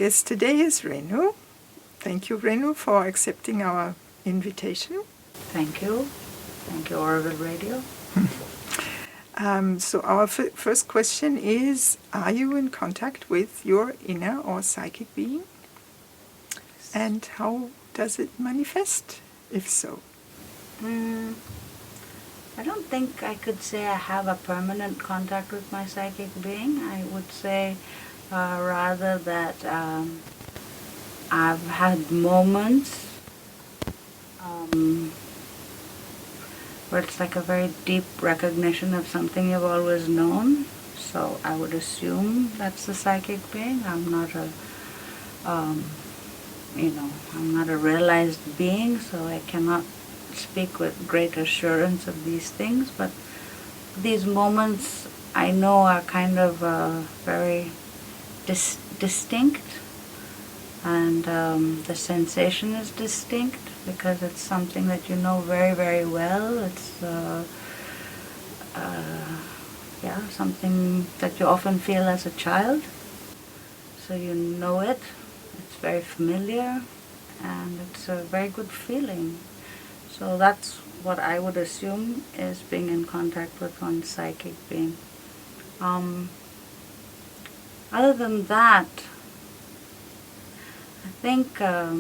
guest today is Renu. Thank you, Renu, for accepting our invitation. Thank you. Thank you, Auroville Radio. So our first question is, are you in contact with your inner or psychic being? And how does it manifest, if so? I don't think I could say I have a permanent contact with my psychic being. I would say rather that I've had moments where it's like a very deep recognition of something you've always known. So I would assume that's the psychic being. I'm not a, I'm not a realized being, so I cannot speak with great assurance of these things. But these moments I know are kind of very distinct, and the sensation is distinct because it's something that you know very, very well. It's something that you often feel as a child. So you know it, it's very familiar, and it's a very good feeling. So that's what I would assume is being in contact with one's psychic being. Other than that, I think I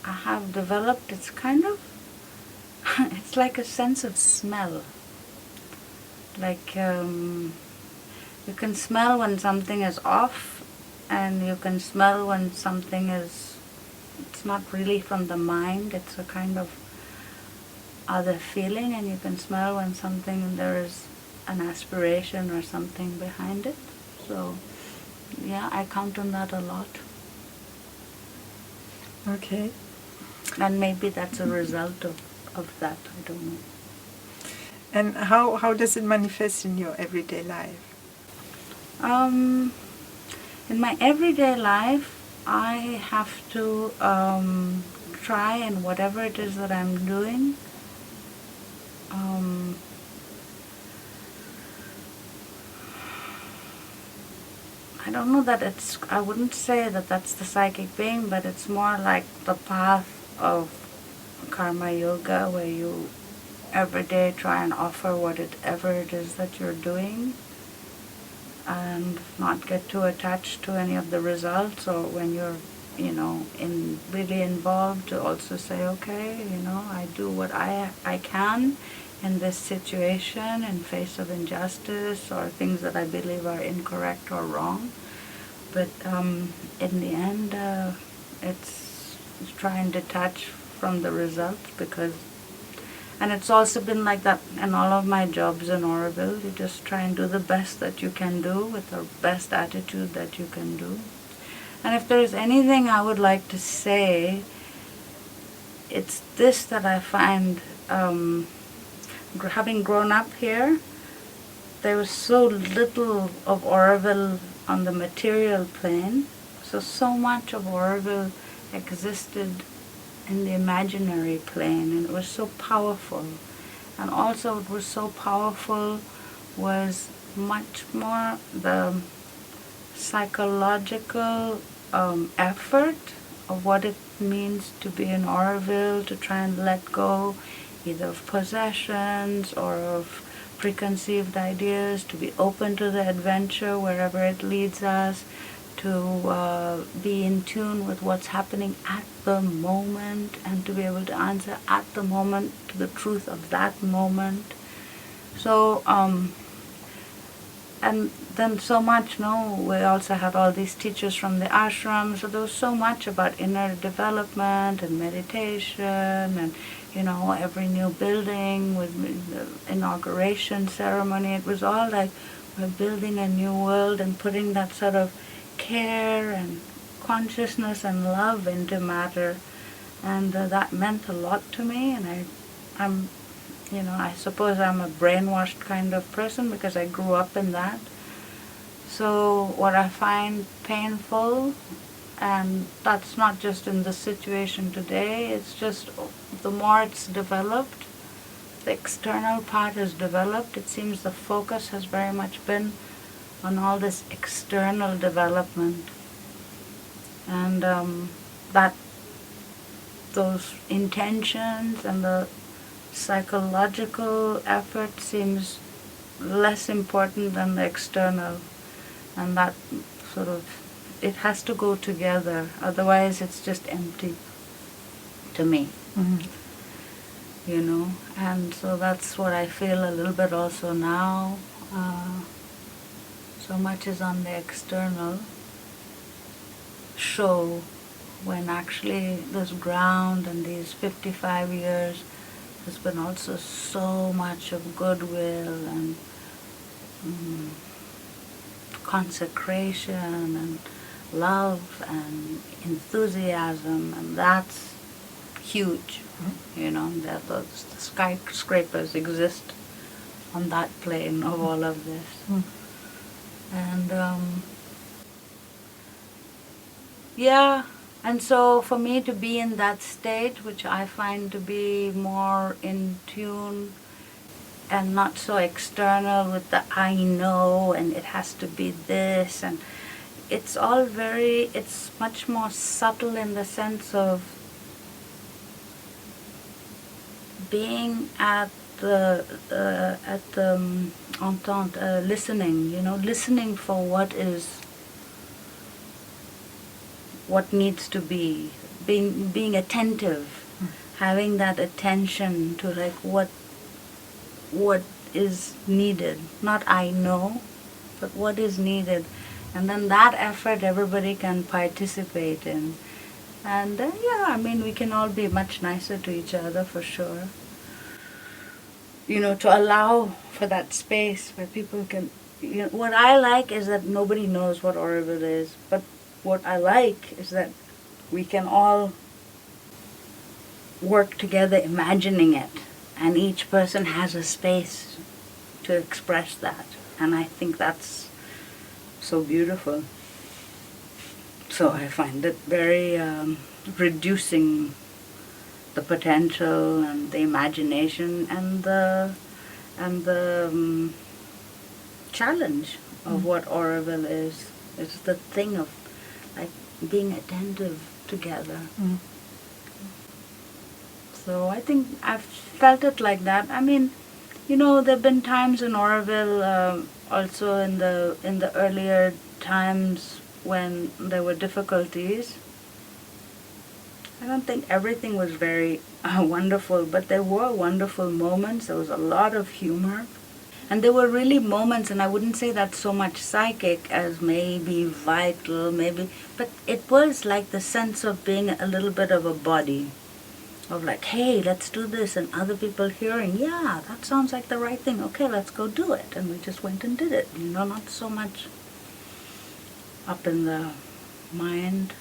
have developed, it's kind of, it's like a sense of smell. Like you can smell when something is off, and you can smell when something is, it's not really from the mind, it's a kind of other feeling, and you can smell when something, there is an aspiration or something behind it. So yeah, I count on that a lot. Okay. And maybe that's a result of that, I don't know. And how does it manifest in your everyday life? In my everyday life, I have to try, and whatever it is that I'm doing, I don't know that it's, I wouldn't say that that's the psychic being, but it's more like the path of karma yoga, where you every day try and offer whatever it is that you're doing, and not get too attached to any of the results, or when you're, really involved, to also say, okay, I do what I can in this situation in face of injustice or things that I believe are incorrect or wrong. But in the end, it's try and detach from the results, because, and it's also been like that in all of my jobs in Auroville. You just try and do the best that you can do with the best attitude that you can do. And if there's anything I would like to say, it's this, that I find, having grown up here, there was so little of Auroville on the material plane. So much of Auroville existed in the imaginary plane, and it was so powerful. And also it was so powerful was much more the psychological effort of what it means to be in Auroville, to try and let go either of possessions or of preconceived ideas, to be open to the adventure wherever it leads us, to be in tune with what's happening at the moment, and to be able to answer at the moment to the truth of that moment. So, and then so much, we also had all these teachers from the ashram, so there was so much about inner development and meditation, and every new building with the inauguration ceremony, it was all like we're building a new world and putting that sort of care and consciousness and love into matter, and that meant a lot to me. And I suppose I'm a brainwashed kind of person because I grew up in that. So what I find painful, and that's not just in the situation today, it's just the more it's developed, the external part has developed, it seems the focus has very much been on all this external development. And that those intentions and the psychological effort seems less important than the external, and that sort of, it has to go together, otherwise it's just empty to me. You know, and so that's what I feel a little bit also now. So much is on the external show, when actually this ground and these 55 years, there's been also so much of goodwill and consecration and love and enthusiasm, and that's huge. You know, that those skyscrapers exist on that plane of all of this. And yeah, and so for me to be in that state, which I find to be more in tune and not so external with the I know and it has to be this, and it's all very, it's much more subtle in the sense of being at the entente, listening, you know, listening for what needs to be, being attentive, having that attention to like what is needed, not I know, but what is needed, and then that effort everybody can participate in. And yeah, I mean, we can all be much nicer to each other for sure. You know, to allow for that space where people can, you know, what I like is that nobody knows what Auroville is, but what I like is that we can all work together imagining it, and each person has a space to express that, and I think that's so beautiful. So I find it very reducing the potential and the imagination and the challenge of what Auroville is. It's the thing of like being attentive together. So I think I've felt it like that. I mean, you know, there've been times in Auroville, also in the earlier times when there were difficulties. I don't think everything was very wonderful, but there were wonderful moments. There was a lot of humor. And there were really moments, and I wouldn't say that's so much psychic as maybe vital, maybe, but it was like the sense of being a little bit of a body. Of like, hey, let's do this, and other people hearing, yeah, that sounds like the right thing, okay, let's go do it. And we just went and did it, you know, not so much up in the mind.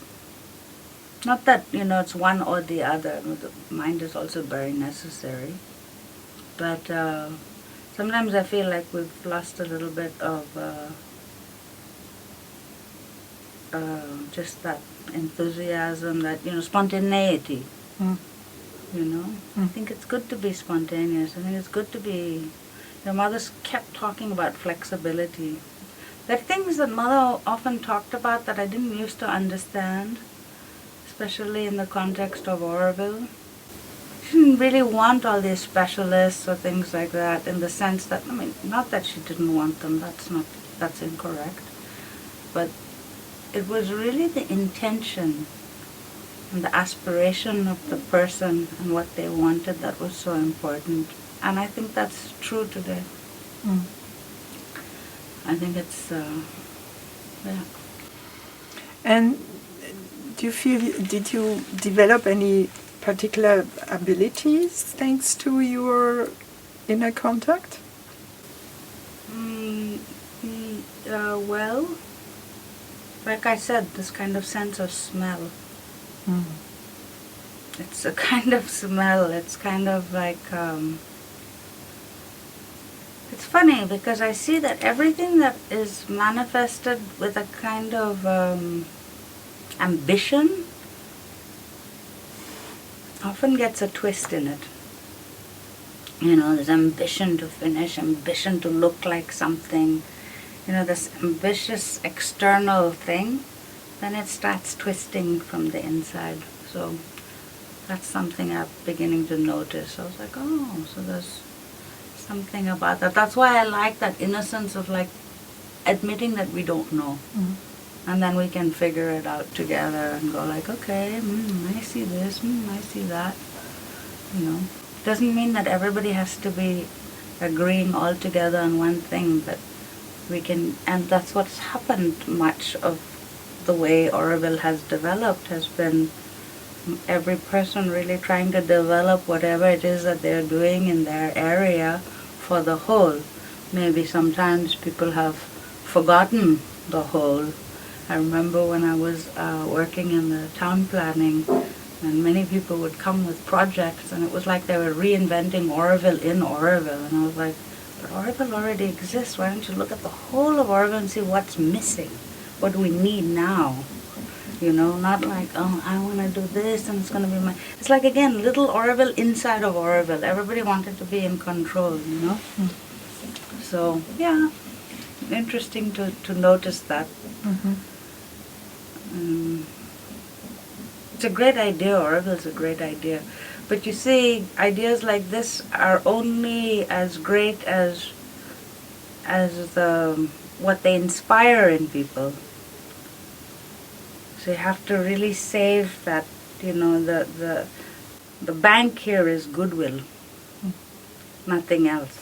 Not that, you know, it's one or the other. The mind is also very necessary. But sometimes I feel like we've lost a little bit of just that enthusiasm, that, you know, spontaneity. You know, I think it's good to be spontaneous. I think it's good to be. Your mother's kept talking about flexibility. There are things that mother often talked about that I didn't used to understand, especially in the context of Auroville. She didn't really want all these specialists or things like that, in the sense that, I mean, not that she didn't want them, that's incorrect, but it was really the intention and the aspiration of the person and what they wanted that was so important. And I think that's true today. I think it's, yeah. And do you feel, did you develop any particular abilities thanks to your inner contact? Well, like I said, this kind of sense of smell. It's a kind of smell. It's kind of like, it's funny because I see that everything that is manifested with a kind of ambition often gets a twist in it. You know, there's ambition to finish, ambition to look like something, you know, this ambitious external thing. then it starts twisting from the inside. So that's something I'm beginning to notice. I was like, oh, so there's something about that. That's why I like that innocence of like admitting that we don't know. And then we can figure it out together and go like, okay, I see this, I see that. You know, doesn't mean that everybody has to be agreeing all together on one thing, but we can, and that's what's happened. Much of the way Auroville has developed has been every person really trying to develop whatever it is that they're doing in their area for the whole. Maybe sometimes people have forgotten the whole. I remember when I was working in the town planning, and many people would come with projects, and it was like they were reinventing Auroville in Auroville. And I was like, but Auroville already exists. Why don't you look at the whole of Auroville and see what's missing? What do we need now? You know, not like, oh, I want to do this and it's going to be my... It's like, again, little Auroville inside of Auroville. Everybody wanted to be in control, you know? So, yeah, interesting to notice that. It's a great idea. Auroville's a great idea. But you see, ideas like this are only as great as what they inspire in people. So you have to really save that, you know, the bank here is goodwill. Nothing else.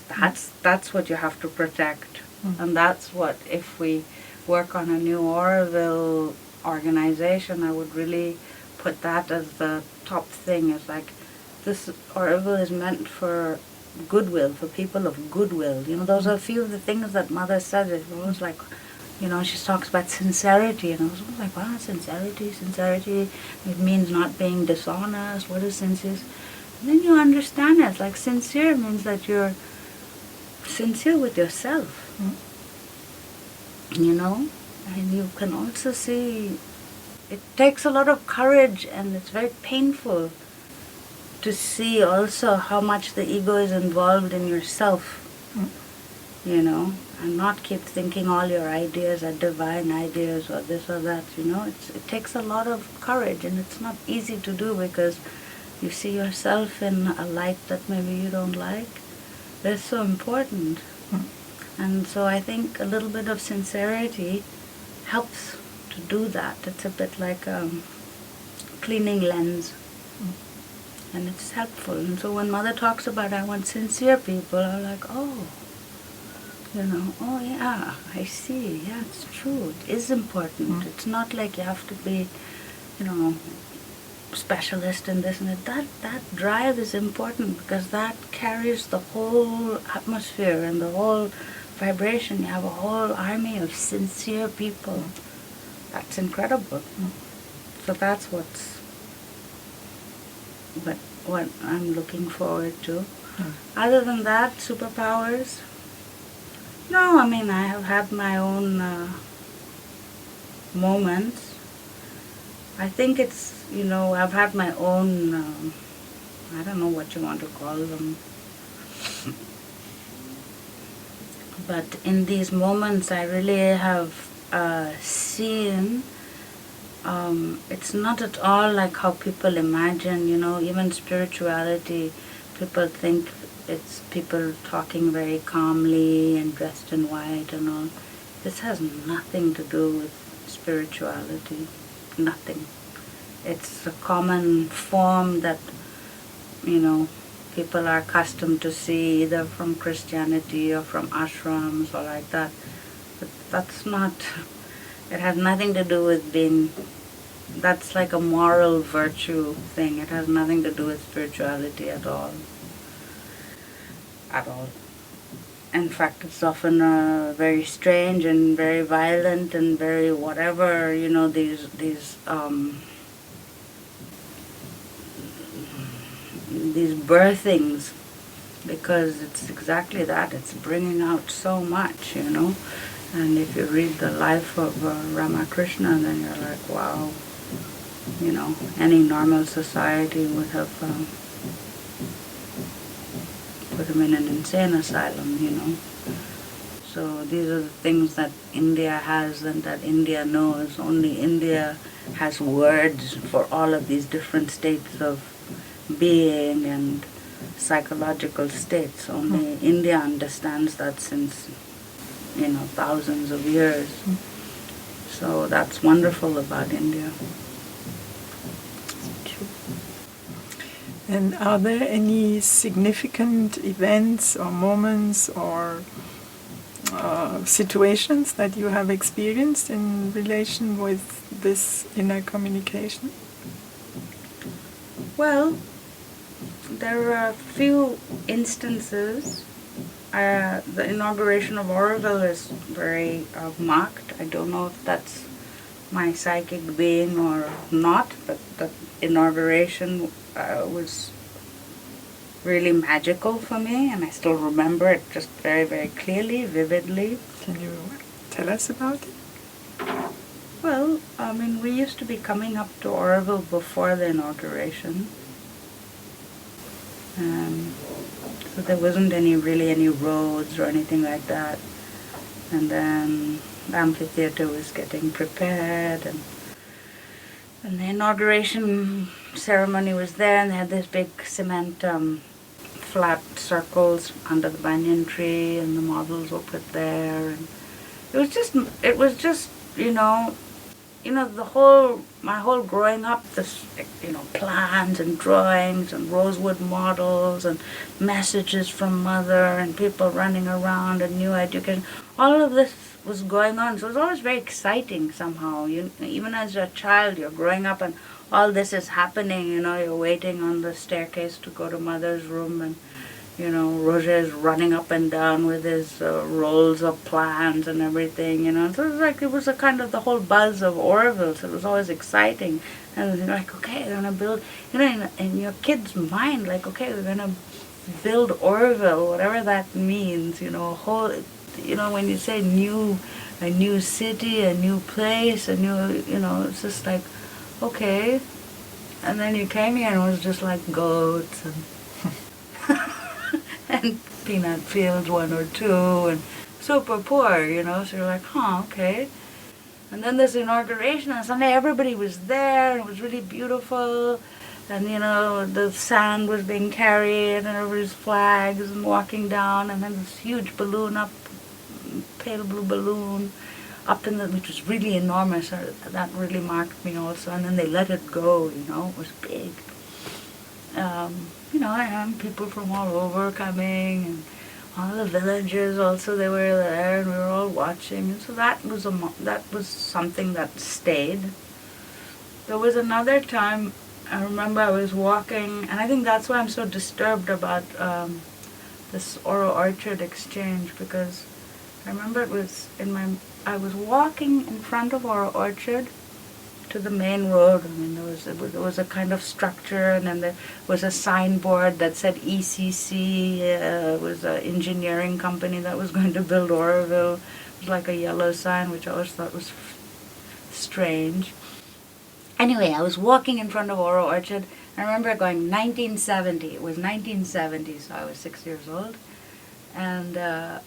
That's what you have to protect. And that's what, if we work on a new Auroville organization, I would really put that as the top thing. It's like, this Auroville is meant for goodwill, for people of goodwill. You know, those are a few of the things that Mother said. It was like, you know, she talks about sincerity, and I was like, wow, sincerity, it means not being dishonest. What is sincere? And then you understand it. It's like sincere means that you're sincere with yourself. You know? And you can also see it takes a lot of courage, and it's very painful to see also how much the ego is involved in yourself. You know, and not keep thinking all your ideas are divine ideas or this or that, you know. It takes a lot of courage, and it's not easy to do because you see yourself in a light that maybe you don't like. That's so important. And so I think a little bit of sincerity helps to do that. It's a bit like a cleaning lens. And it's helpful. And so when Mother talks about I want sincere people, I'm like, oh, you know, oh yeah, I see. Yeah, it's true. It is important. It's not like you have to be, you know, specialist in this and that. That drive is important because that carries the whole atmosphere and the whole vibration. You have a whole army of sincere people. That's incredible. So that's what I'm looking forward to. Other than that, superpowers. No, I mean, I have had my own moments. I think it's, you know, I've had my own, I don't know what you want to call them. But in these moments, I really have seen, it's not at all like how people imagine, you know, even spirituality, people think it's people talking very calmly and dressed in white and all. This has nothing to do with spirituality. Nothing. It's a common form that, you know, people are accustomed to see either from Christianity or from ashrams or like that. But that's not, it has nothing to do with being, that's like a moral virtue thing. It has nothing to do with spirituality at all. At all. In fact, it's often very strange and very violent and very whatever, you know, these birthings, because it's exactly that. It's bringing out so much, you know. And if you read the life of Ramakrishna, then you're like, wow, you know, any normal society would have put him in an insane asylum, you know. So these are the things that India has and that India knows. Only India has words for all of these different states of being and psychological states. Only India understands that since, thousands of years. So that's wonderful about India. And are there any significant events or moments or situations that you have experienced in relation with this inner communication? Well, there are a few instances. The inauguration of Auroville is very marked. I don't know if that's my psychic being or not, but the inauguration was really magical for me, and I still remember it just very, very clearly, vividly. Can you tell us about it? Well, we used to be coming up to Auroville before the inauguration. So there wasn't really any roads or anything like that. And then the amphitheater was getting prepared, and the inauguration ceremony was there, and they had this big cement flat circles under the banyan tree, and the models were put there. And it was just my whole growing up, this, plans and drawings and rosewood models and messages from mother and people running around and new education. All of this was going on. So it was always very exciting somehow. Even as a child, you're growing up and all this is happening, you're waiting on the staircase to go to mother's room, and Roger is running up and down with his rolls of plans and everything, So it was a kind of the whole buzz of Auroville, so it was always exciting. And you're like, okay, they're going to build, in your kid's mind, like, okay, we're going to build Auroville, whatever that means, when you say a new city, a new place, it's just like, okay. And then you came here and it was just like goats and and peanut fields, 1 or 2, and super poor, so you're like, okay. And then this inauguration, and suddenly everybody was there, and it was really beautiful, and the sand was being carried, and everybody's flags, and walking down, and then this huge balloon up, pale blue balloon, up which was really enormous. That really marked me also. And then they let it go, it was big. And people from all over coming, and all the villagers also, they were there, and we were all watching. And so that was something that stayed. There was another time, I remember I was walking, and I think that's why I'm so disturbed about this Oro Orchard exchange, because I remember it was I was walking in front of our orchard to the main road. There was a kind of structure, and then there was a signboard that said ECC. It was an engineering company that was going to build Auroville. It was like a yellow sign, which I always thought was strange. Anyway, I was walking in front of Oro Orchard. I remember going 1970. It was 1970, so I was 6 years old. And I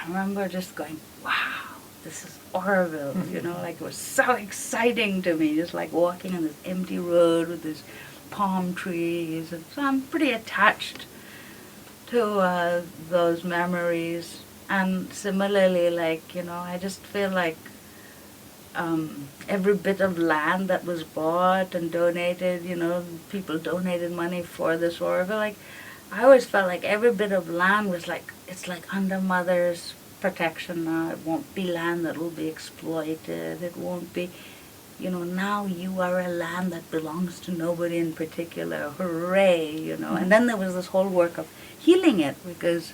remember just going, wow, this is Auroville, it was so exciting to me, just like walking on this empty road with these palm trees. And so I'm pretty attached to those memories. And similarly, I just feel like every bit of land that was bought and donated, people donated money for this Auroville. I always felt like every bit of land was it's under Mother's protection now. It won't be land that will be exploited. It won't be, now you are a land that belongs to nobody in particular. Hooray, And then there was this whole work of healing it, because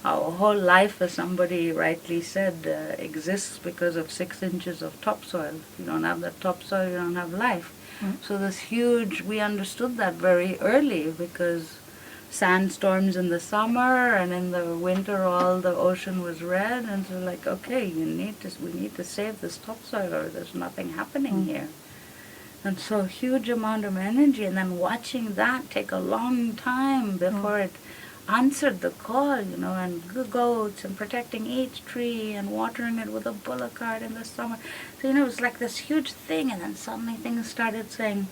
our whole life, as somebody rightly said, exists because of 6 inches of topsoil. If you don't have that topsoil, you don't have life. So we understood that very early, because sandstorms in the summer, and in the winter all the ocean was red, and so okay, we need to save this topsoil, or there's nothing happening here. And so huge amount of energy, and then watching that take a long time before it answered the call, you know, and goats and protecting each tree and watering it with a bullock cart in the summer. So, you know, it was like this huge thing, and then suddenly things started saying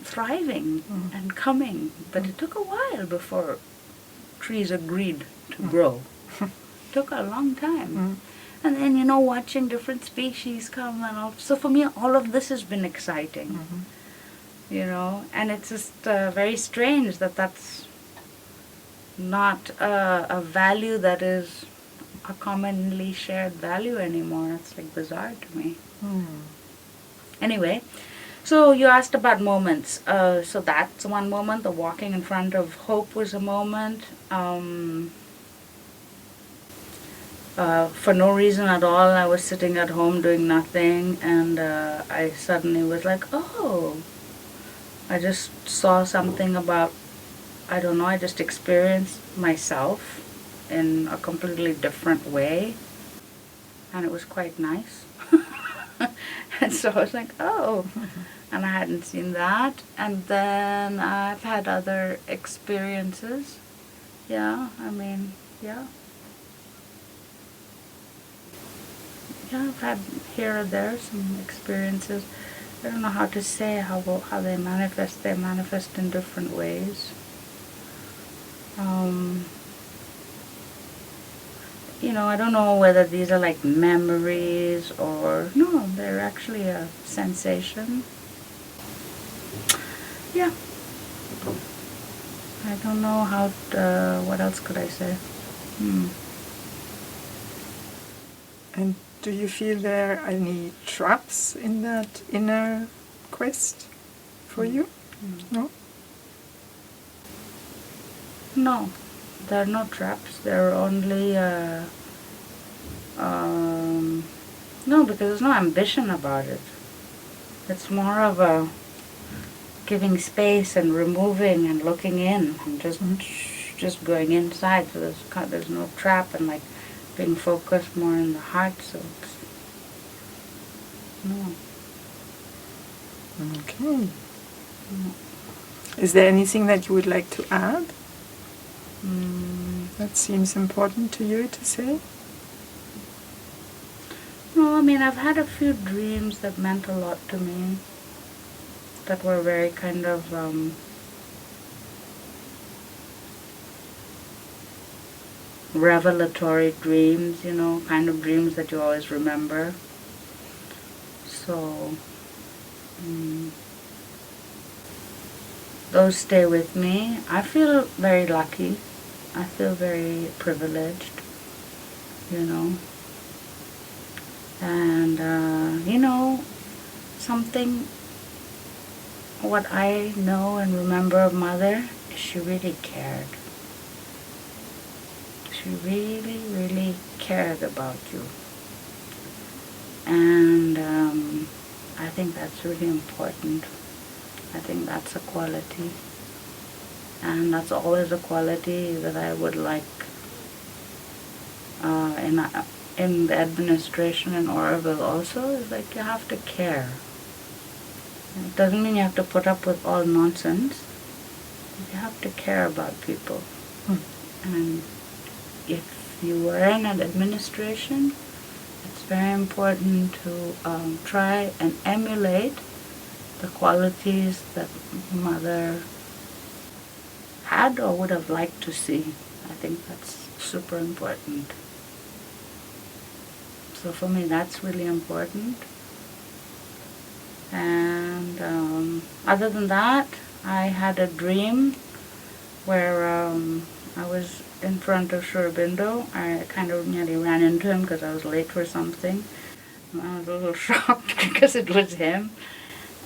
thriving and coming. But it took a while before trees agreed to grow. Took a long time. And then, you know, watching different species come and all. So for me, all of this has been exciting. You know, and it's just very strange that that's not a value that is a commonly shared value anymore. It's like bizarre to me. Anyway, so you asked about moments. So that's one moment. The walking in front of hope was a moment. For no reason at all, I was sitting at home doing nothing, and I suddenly was like, oh, I just saw something about, I don't know, I just experienced myself in a completely different way, and it was quite nice. And so I was like, oh, and I hadn't seen that. And then I've had other experiences. Yeah, I mean, yeah. Yeah, I've had here or there some experiences. I don't know how to say how they manifest. They manifest in different ways. You know, I don't know whether these are like memories or no, they're actually a sensation. Yeah. I don't know how what else could I say? And do you feel there are any traps in that inner quest for you? No? No, there are no traps. There are only no, because there's no ambition about it. It's more of a giving space and removing and looking in and just going inside. So there's no trap, and like being focused more in the heart. So it's, no. Okay. Is there anything that you would like to add? That seems important to you to say? No, I mean, I've had a few dreams that meant a lot to me, that were very kind of revelatory dreams, you know, kind of dreams that you always remember. So, those stay with me. I feel very lucky. I feel very privileged, you know. And, you know, what I know and remember of Mother is she really cared. She really, really cared about you. And I think that's really important. I think that's a quality. And that's always a quality that I would like in the administration in Auroville also, is like you have to care. It doesn't mean you have to put up with all nonsense. You have to care about people. And if you are in an administration, it's very important to try and emulate the qualities that Mother had or would have liked to see. I think that's super important. So for me, that's really important. And other than that, I had a dream where I was in front of Sri Aurobindo. I kind of nearly ran into him because I was late for something. And I was a little shocked because it was him.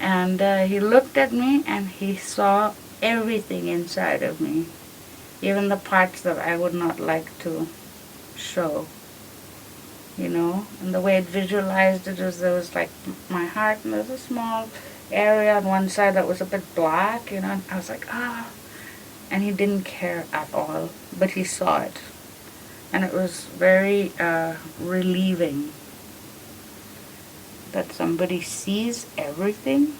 And he looked at me and he saw everything inside of me, even the parts that I would not like to show, you know. And the way it visualized it was, there was like my heart, and there was a small area on one side that was a bit black, you know. And I was like, ah. And he didn't care at all, but he saw it. And it was very relieving that somebody sees everything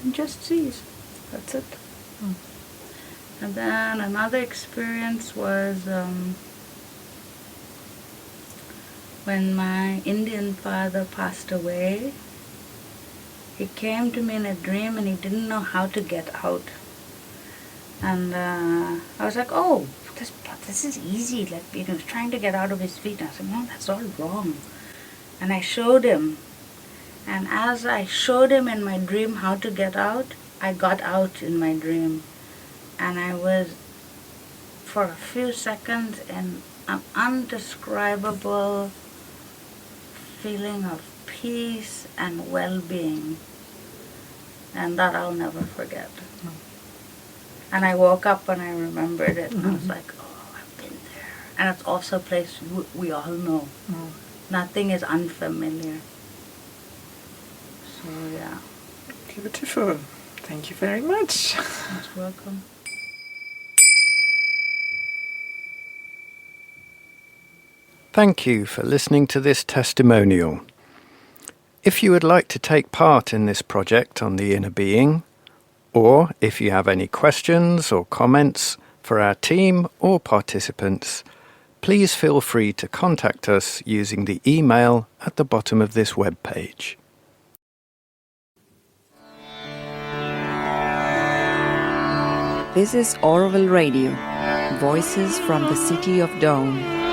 and just sees. That's it. And then another experience was when my Indian father passed away. He came to me in a dream and he didn't know how to get out. And I was like, oh, this is easy. Like, he was trying to get out of his feet. And I said, no, that's all wrong. And I showed him. And as I showed him in my dream how to get out, I got out in my dream. And I was, for a few seconds, in an undescribable feeling of peace and well-being. And that I'll never forget. And I woke up and I remembered it. And I was like, oh, I've been there. And it's also a place we all know. Nothing is unfamiliar. So, yeah. Beautiful. Thank you very much. Most welcome. Thank you for listening to this testimonial. If you would like to take part in this project on the inner being, or if you have any questions or comments for our team or participants, please feel free to contact us using the email at the bottom of this webpage. This is Auroville Radio, voices from the city of Dawn.